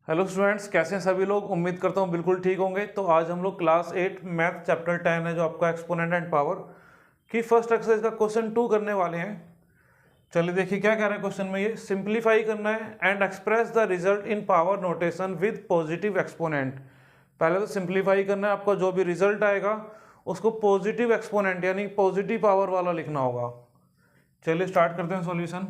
Hello students, कैसे हैं सभी लोग। उम्मीद करता हूँ बिल्कुल ठीक होंगे। तो आज हम लोग क्लास 8 मैथ चैप्टर 10 है जो आपका एक्सपोनेंट एंड पावर की फर्स्ट एक्सरसाइज का क्वेश्चन 2 करने वाले हैं। चलिए देखिए क्या कह रहे हैं क्वेश्चन में। ये सिंप्लीफाई करना है and express the result in power notation with positive exponent. पहले तो सिंप्लीफाई करना है, आपका जो भी रिजल्ट आएगा उसको पॉजिटिव एक्सपोनेंट यानी पॉजिटिव पावर वाला लिखना होगा। चलिए स्टार्ट करते हैं सॉल्यूशन।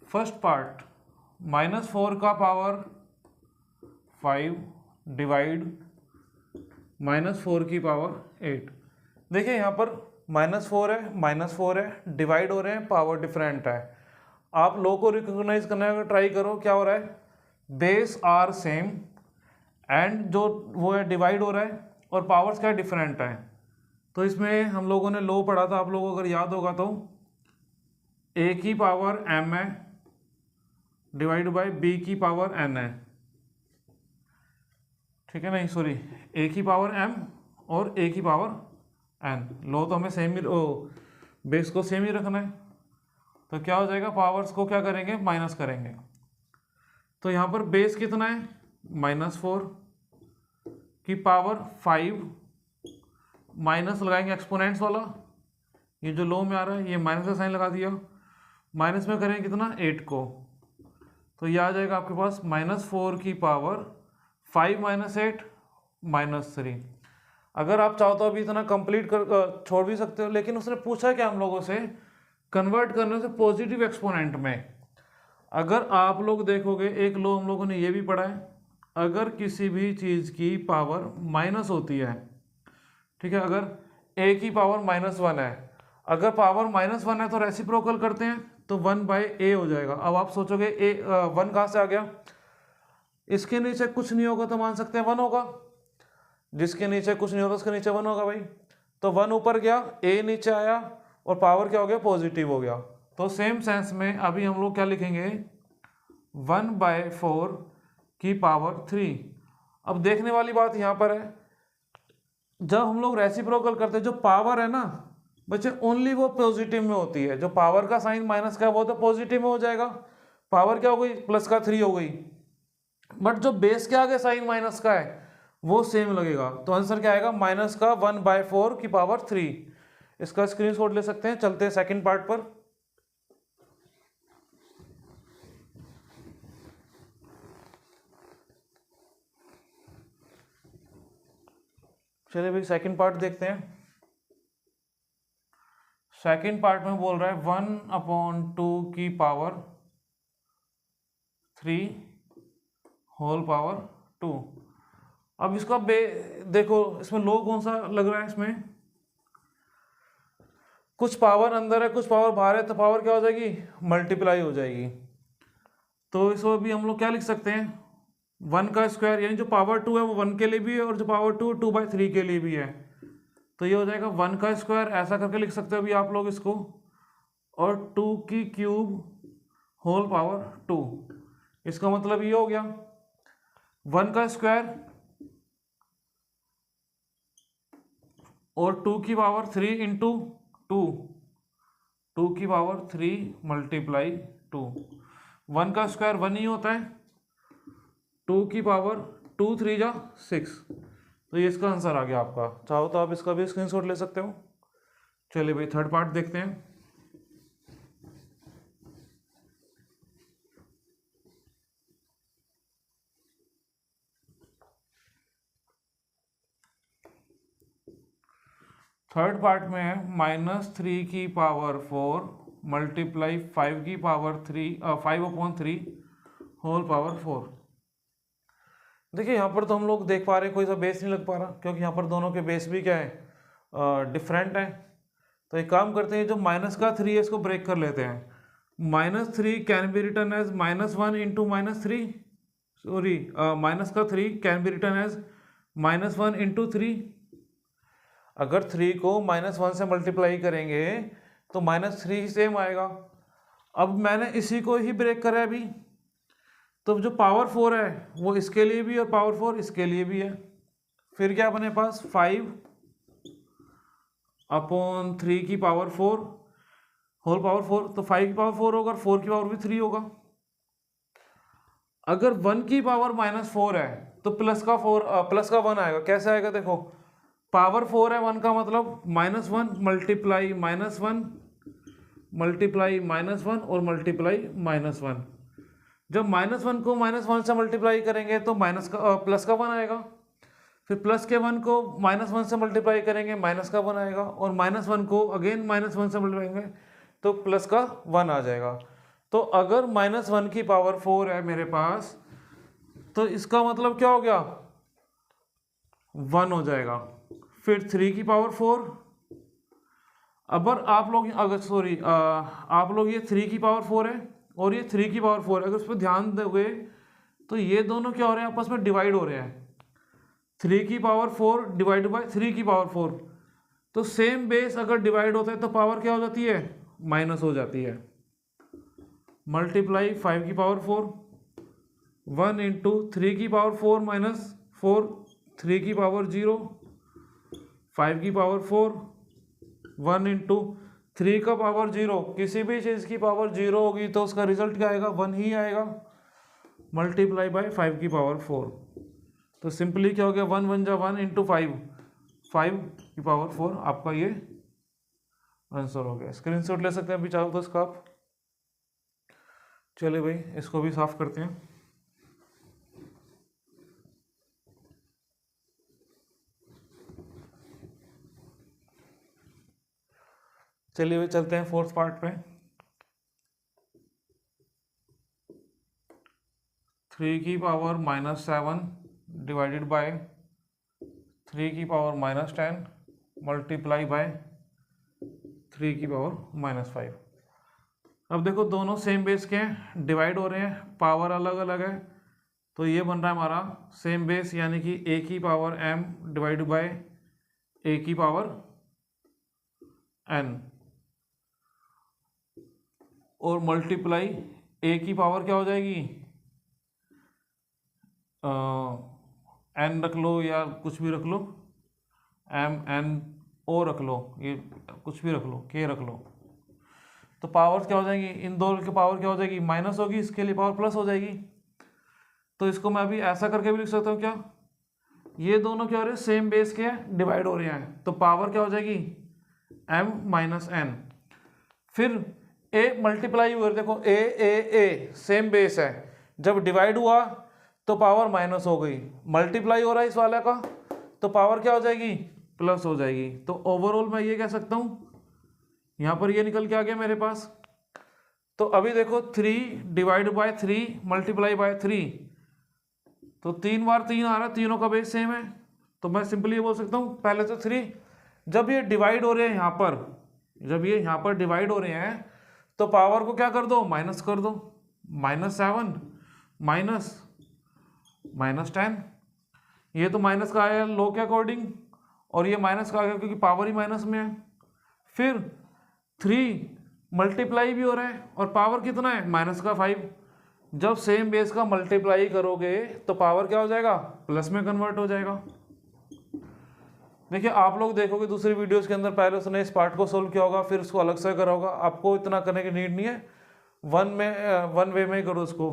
फर्स्ट पार्ट, -4 का पावर 5 डिवाइड -4 की पावर 8। देखिए यहाँ पर -4 है, डिवाइड हो रहे हैं, पावर डिफरेंट है। आप लो को रिकॉग्नाइज करने का ट्राई करो। क्या हो रहा है, बेस आर सेम एंड जो वो है डिवाइड हो रहा है और पावर्स क्या डिफरेंट है। तो इसमें हम लोगों ने लो पढ़ा था, आप लोगों को अगर याद होगा तो a की पावर m है डिवाइड बाय b की पावर n है। ठीक है, नहीं सॉरी, a की पावर m और a की पावर n। लो तो हमें सेम ही, बेस को सेम ही रखना है। तो क्या हो जाएगा, पावर्स को क्या करेंगे, माइनस करेंगे। तो यहाँ पर बेस कितना है, -4 की पावर 5, माइनस लगाएंगे एक्सपोनेंट्स वाला, ये जो लो में आ रहा है ये माइनस का साइन लगा दिया, माइनस में करेंगे कितना, 8 को। तो ये आ जाएगा आपके पास -4 की पावर 5 - 8 -3। अगर आप चाहो तो अभी इतना कंप्लीट कर छोड़ भी सकते हो, लेकिन उसने पूछा क्या हम लोगों से, कन्वर्ट करने से पॉजिटिव एक्सपोनेंट में। अगर आप लोग देखोगे, एक लो हम लोगों ने ये भी पढ़ा है, अगर किसी भी चीज़ की पावर माइनस होती है, ठीक है, अगर a की पावर -1 है, अगर पावर -1 है तो रेसिप्रोकल करते हैं तो 1/a हो जाएगा। अब आप सोचोगे a 1 कहाँ से आ गया, इसके नीचे कुछ नहीं होगा तो मान सकते हैं 1 होगा, जिसके नीचे कुछ नहीं होगा उसके नीचे 1 होगा भाई। तो 1 ऊपर गया, a नीचे आया और पावर क्या हो गया, पॉजिटिव हो गया। तो सेम सेंस में अभी हम लोग क्या लिखेंगे, 1/4 की पावर 3। अब देखने वाली बात यहाँ पर है, जब हम लोग रेसिप्रोकल करते हैं जो पावर है ना बच्चे, ओनली वो पॉजिटिव में होती है। जो पावर का साइन माइनस का है वो तो पॉजिटिव में हो जाएगा, पावर क्या हो गई, प्लस का 3 हो गई। बट जो बेस के आगे साइन माइनस का है वो सेम लगेगा। तो आंसर क्या आएगा, माइनस का 1/4 की पावर 3। इसका स्क्रीनशॉट ले सकते हैं। चलते हैं सेकंड पार्ट पर। चलिए भाई सेकंड पार्ट देखते हैं। सेकंड पार्ट में बोल रहा है 1/2 की पावर 3 होल पावर 2। अब इसका देखो इसमें लो कौन सा लग रहा है, इसमें कुछ पावर अंदर है कुछ पावर बाहर है, तो पावर क्या हो जाएगी, मल्टीप्लाई हो जाएगी। तो इसको भी हम लोग क्या लिख सकते हैं, 1 का स्क्वायर, यानी जो पावर 2 है वो 1 के लिए भी है और जो पावर 2 2/3 के लिए भी है। तो ये हो जाएगा 1 का स्क्वायर, ऐसा करके लिख सकते हो अभी आप लोग इसको, और 2 की क्यूब होल पावर 2। इसका मतलब ये हो गया 1 का स्क्वायर और 2 की पावर 3 इंटू 2, 2 की पावर 3 मल्टीप्लाई 2। 1 का स्क्वायर 1 ही होता है, 2 की पावर 2 3 जा 6। तो ये इसका आंसर आ गया आपका। चाहो तो आप इसका भी स्क्रीनशॉट ले सकते हो। चलिए भाई थर्ड पार्ट देखते हैं। थर्ड पार्ट में है -3 की पावर 4 मल्टीप्लाई 5 की पावर 3 5/3 होल पावर 4। देखिए यहाँ पर तो हम लोग देख पा रहे हैं कोई सा बेस नहीं लग पा रहा, क्योंकि यहाँ पर दोनों के बेस भी क्या है, डिफरेंट है। तो एक काम करते हैं, जो माइनस का 3 है इसको ब्रेक कर लेते हैं। -3 can be written as -1 into -3, sorry minus का 3 can be written as -1 into 3। अगर 3 को -1 से मल्टीप्लाई करेंगे तो -3 सेम आएगा। अब मैंने इसी को ही ब्रेक करा है अभी, तो जो पावर 4 है वो इसके लिए भी और पावर 4 इसके लिए भी है। फिर क्या अपने पास 5/3 की पावर 4 होल पावर 4, तो 5 की पावर 4 होगा और 4 की पावर भी 3 होगा। अगर 1 की पावर -4 है तो प्लस का 1 आएगा। कैसे आएगा देखो, पावर 4 है 1 का, मतलब -1 मल्टीप्लाई -1 मल्टीप्लाई -1 और मल्टीप्लाई -1। जब -1 को -1 से मल्टीप्लाई करेंगे तो प्लस का 1 आएगा। फिर प्लस के 1 को -1 से मल्टीप्लाई करेंगे, माइनस का 1 आएगा। और -1 को अगेन -1 से मल्टीप्लाई करेंगे तो प्लस का 1 आ जाएगा। तो अगर -1 की पावर 4 है मेरे पास, तो इसका मतलब क्या हो गया, 1 हो जाएगा। फिर 3 की पावर 4, आप लोग ये 3 की पावर 4 है और ये 3 की पावर 4 है। अगर उस पर ध्यान दोगे तो ये दोनों क्या हो रहे हैं, आपस में डिवाइड हो रहे हैं। 3 की पावर 4 डिवाइड बाय 3 की पावर 4, तो सेम बेस अगर डिवाइड होता है तो पावर क्या हो जाती है, माइनस हो जाती है। मल्टीप्लाई 5 की पावर 4, 1 इंटू 3 की पावर 4 माइनस 4, 3 की पावर 0, 5 की पावर 4, 1 इंटू 3 का पावर 0। किसी भी चीज़ की पावर 0 होगी तो उसका रिजल्ट क्या आएगा, 1 ही आएगा। मल्टीप्लाई बाय 5 की पावर 4, तो सिंपली क्या हो गया, 1 1 जा 1 इंटू 5, 5 की पावर 4 आपका ये आंसर हो गया। स्क्रीनशॉट ले सकते हैं अभी चाहो तो इसका आप। चलिए भाई इसको भी साफ करते हैं। चलिए भाई चलते हैं फोर्थ पार्ट पे। 3 की पावर -7 डिवाइडेड बाय 3 की पावर -10 मल्टीप्लाई बाय 3 की पावर -5। अब देखो दोनों सेम बेस के हैं, डिवाइड हो रहे हैं, पावर अलग अलग है, तो ये बन रहा है हमारा सेम बेस, यानी कि a की power m divide by a की पावर n और मल्टीप्लाई a की पावर क्या हो जाएगी, n रख लो या कुछ भी रख लो, m n o रख लो, ये कुछ भी रख लो, k रख लो, तो पावर क्या हो जाएगी, इन दोनों की पावर क्या हो जाएगी, माइनस होगी, इसके लिए पावर प्लस हो जाएगी। तो इसको मैं अभी ऐसा करके भी लिख सकता हूँ, क्या ये दोनों क्या हो रहे हैं, सेम बेस के हैं, डिवाइड हो रहे हैं, तो पावर क्या हो जाएगी, m माइनस n। फिर a मल्टीप्लाई हुआ, देखो a सेम बेस है, जब डिवाइड हुआ तो पावर माइनस हो गई, मल्टीप्लाई हो रहा है इस वाला का तो पावर क्या हो जाएगी, प्लस हो जाएगी। तो ओवरऑल मैं ये कह सकता हूँ, यहाँ पर ये निकल के आ गया मेरे पास। तो अभी देखो 3 डिवाइड बाय 3 मल्टीप्लाई बाय 3, तो 3 बार 3 आ रहा है, तीनों का बेस सेम है, तो मैं सिंपली ये बोल सकता हूँ, पहले तो 3, जब ये डिवाइड हो रहे हैं यहाँ पर, जब ये यहाँ पर डिवाइड हो रहे हैं तो पावर को क्या कर दो, माइनस कर दो, -7 माइनस 10, ये तो माइनस का आया लो के अकॉर्डिंग और ये माइनस का आ गया क्योंकि पावर ही माइनस में है। फिर 3 मल्टीप्लाई भी हो रहा है और पावर कितना है, -5। जब सेम बेस का मल्टीप्लाई करोगे तो पावर क्या हो जाएगा, प्लस में कन्वर्ट हो जाएगा। देखिए आप लोग देखोगे दूसरी वीडियोस के अंदर, पहले उसने इस पार्ट को सोल्व किया होगा, फिर उसको अलग से करा होगा, आपको इतना करने की नीड नहीं है, वन वे में ही करो उसको।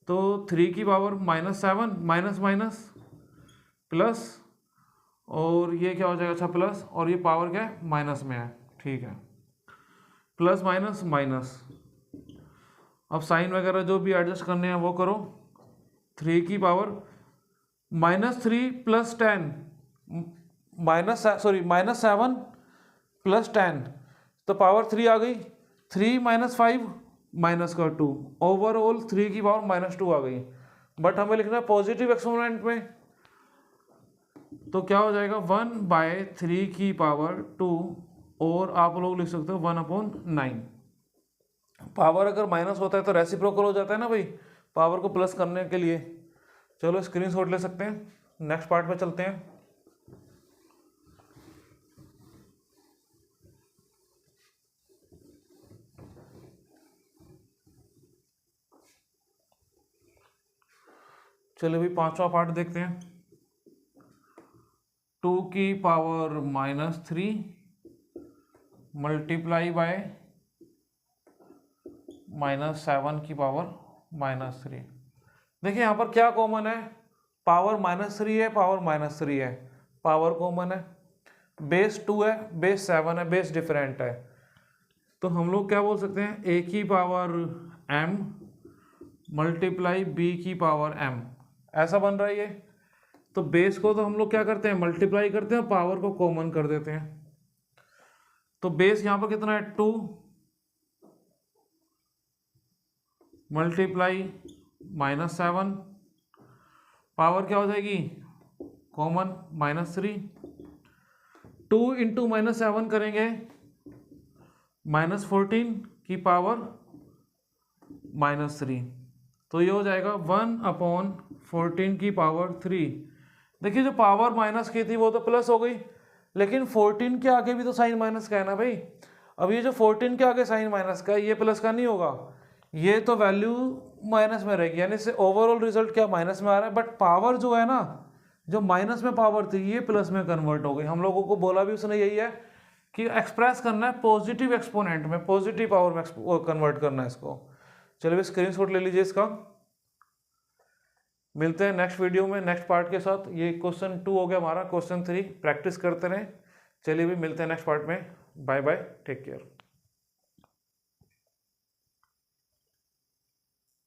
तो 3 की पावर -7 माइनस माइनस प्लस, और ये क्या हो जाएगा, अच्छा प्लस, और ये पावर क्या है, माइनस में है, ठीक है, प्लस माइनस माइनस। अब साइन वगैरह जो भी एडजस्ट करने हैं वो करो। 3 की पावर -3 प्लस 10 -7 प्लस 10, तो पावर 3 आ गई, 3 - 5 माइनस का 2, ओवरऑल 3 की पावर -2 आ गई। बट हमें लिखना है पॉजिटिव एक्सपोनेंट में, तो क्या हो जाएगा, 1/3 की पावर 2, और आप लोग लिख सकते हो 1/9। पावर अगर माइनस होता है तो रेसिप्रोकल हो जाता है ना भाई, पावर को प्लस करने के लिए। चलो स्क्रीनशॉट ले सकते हैं, नेक्स्ट पार्ट पे चलते हैं। चलो भाई पांचवा पार्ट देखते हैं। 2 की पावर -3 मल्टीप्लाई बाय -7 की पावर -3। देखिए यहाँ पर क्या कॉमन है, पावर -3 है, पावर -3 है, पावर कॉमन है, बेस 2 है, बेस 7 है, बेस डिफरेंट है। तो हम लोग क्या बोल सकते हैं, a की पावर m मल्टीप्लाई b की पावर m, ऐसा बन रहा है ये। तो बेस को तो हम लोग क्या करते हैं, मल्टीप्लाई करते हैं, पावर को कॉमन कर देते हैं। तो बेस यहाँ पर कितना है, 2 मल्टीप्लाई -7, पावर क्या हो जाएगी, कॉमन -3, 2 इंटू -7 करेंगे, -14 की पावर -3, तो ये हो जाएगा 1/14 की पावर 3। देखिए जो पावर माइनस की थी वो तो प्लस हो गई, लेकिन 14 के आगे भी तो साइन माइनस का है ना भाई। अब ये जो 14 के आगे साइन माइनस का है, ये प्लस का नहीं होगा, ये तो वैल्यू माइनस में रहेगी, यानी इससे ओवरऑल रिजल्ट क्या माइनस में आ रहा है, बट पावर जो है ना, जो माइनस में पावर थी ये प्लस में कन्वर्ट हो गई। हम लोगों को बोला भी उसने यही है कि एक्सप्रेस करना है पॉजिटिव एक्सपोनेंट में, पॉजिटिव पावर में कन्वर्ट करना है इसको। चलिए स्क्रीनशॉट ले लीजिए इसका। मिलते हैं नेक्स्ट वीडियो में नेक्स्ट पार्ट के साथ। ये क्वेश्चन 2 हो गया हमारा, क्वेश्चन 3 प्रैक्टिस करते रहें। चलिए भी मिलते हैं नेक्स्ट पार्ट में। Bye bye, take care.